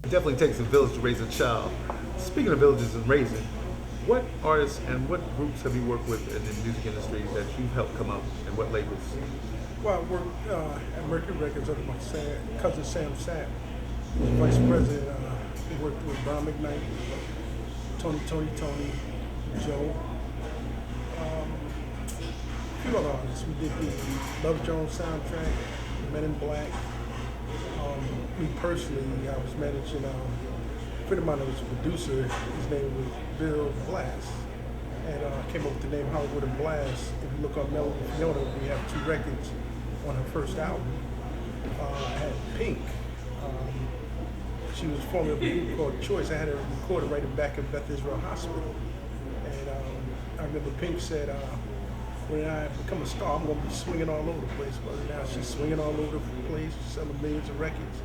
It definitely takes a village to raise a child. Speaking of villages and raising, what artists and what groups have you worked with in the music industry that you've helped come up, and what labels? Well, I worked at Mercury Records under my cousin Sam Sapp, who's vice president. We worked with Brown McKnight, Tony, Joe, a few other artists. We did the Love Jones soundtrack, Men in Black. Me personally, I was managing a friend of mine that was a producer. His name was Bill Blast. And came up with the name Hollywood and Blast. If you look on Melody Fiona, we have 2 records on her first album. I had Pink. She was forming a group called Choice. I had her recorded right in back of Beth Israel Hospital. And I remember Pink said, when I become a star, I'm going to be swinging all over the place. Well, now she's swinging all over the place, selling millions of records.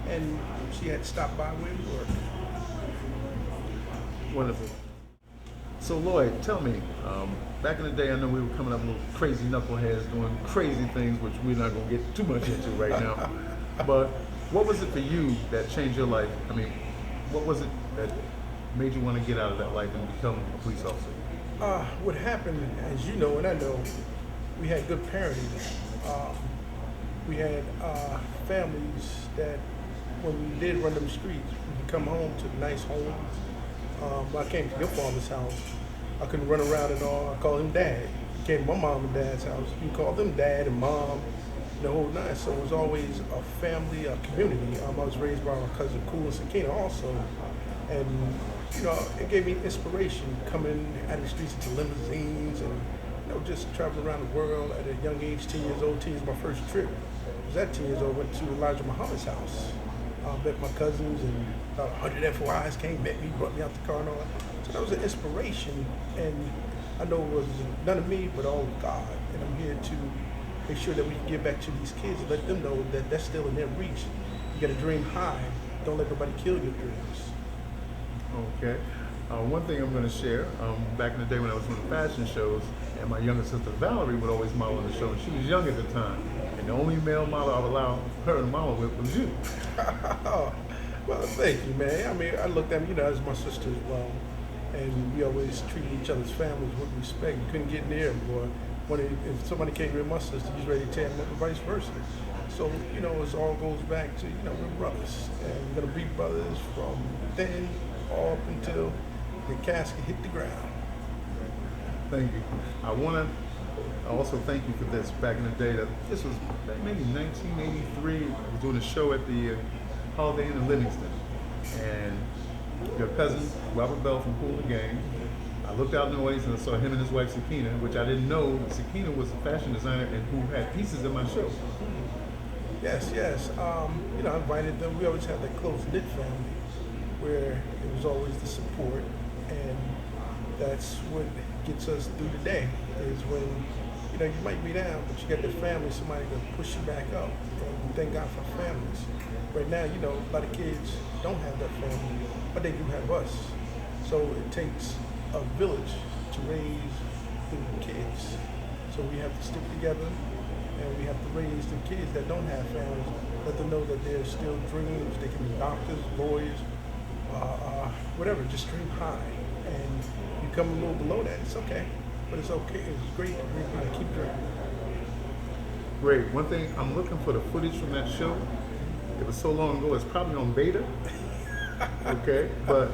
And she had stopped by where we were. Wonderful. So Lloyd, tell me, back in the day, I know we were coming up little crazy knuckleheads doing crazy things, which we're not going to get too much into right now. But what was it for you that changed your life? I mean, what was it that made you want to get out of that life and become a police officer? What happened, as you know and I know, we had good parenting. We had families that, when we did run them streets, we could come home to nice homes. I came to your father's house. I couldn't run around and all. I called him Dad. He came to my mom and dad's house. You called them Dad and Mom, the whole nine. So it was always a family, a community. I was raised by my cousin Cool and Sakina also. And, you know, it gave me inspiration coming out of the streets into limousines and, you know, just traveling around the world at a young age, 10 years old. 10 years my first trip. I was at 10 years old, went to Elijah Muhammad's house. Met my cousins, and about 100 FOIs came, met me, brought me out the car and all that. So that was an inspiration, and I know it was none of me, but all of God. And I'm here to make sure that we can give back to these kids and let them know that that's still in their reach. You gotta dream high. Don't let nobody kill your dreams. Okay. One thing I'm going to share, back in the day when I was doing fashion shows, and my younger sister Valerie would always model on the show, and she was young at the time. And the only male model I would allow her to model with was you. Well, thank you, man. I mean, I looked at me, you know, as my sister as well. And we always treated each other's families with respect. You couldn't get near them, boy. If somebody came near my sister, you was ready to tear them up, and vice versa. So, you know, it all goes back to, you know, we're brothers. And we're going to be brothers from then all up until the casket hit the ground. Thank you. I want to also thank you for this. Back in the day, that this was maybe 1983. I was doing a show at the Holiday Inn in Livingston, and your cousin Robert Bell from Cool and Gang. I looked out in the audience and I saw him and his wife Sakina, which I didn't know Sakina was a fashion designer and who had pieces in my show. Yes. You know, I invited them. We always had that close-knit family where it was always the support, and that's what gets us through the day, is when, you know, you might be down, but you got the family, somebody to push you back up. And thank God for families. Right now, you know, a lot of kids don't have that family, but they do have us. So it takes a village to raise the kids. So we have to stick together, and we have to raise the kids that don't have families, let them know that there's still dreams. They can be doctors, lawyers, whatever, just dream high. And you come a little below that, it's okay. But it's okay, it's great to dream high, keep dreaming. Great. One thing, I'm looking for the footage from that show. It was so long ago, it's probably on beta. Okay, but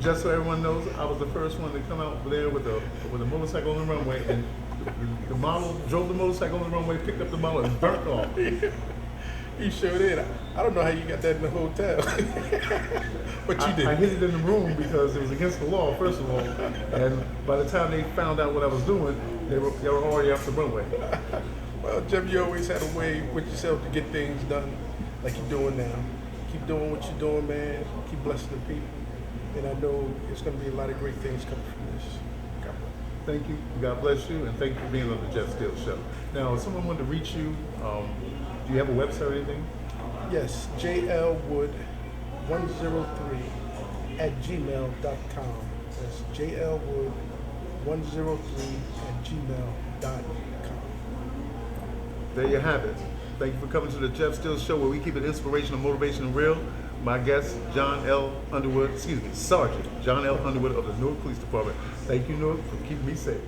just so everyone knows, I was the first one to come out there with a motorcycle on the runway, and the model drove the motorcycle on the runway, picked up the model, and burnt off. You sure did. I don't know how you got that in the hotel, but you did. I hid it in the room because it was against the law, first of all. And by the time they found out what I was doing, they were already off the runway. Well, Jeff, you always had a way with yourself to get things done like you're doing now. Keep doing what you're doing, man. Keep blessing the people. And I know it's going to be a lot of great things coming from this. God bless. Thank you. God bless you. And thank you for being on the Jeff Steele Show. Now, if someone wanted to reach you, do you have a website or anything? Yes, jlwood103@gmail.com. That's jlwood103@gmail.com. There you have it. Thank you for coming to the Jeff Steele Show, where we keep it inspirational, motivational, real. my guest, John L. Underwood, excuse me, Sergeant John L. Underwood of the Newark Police Department. Thank you, Newark, for keeping me safe.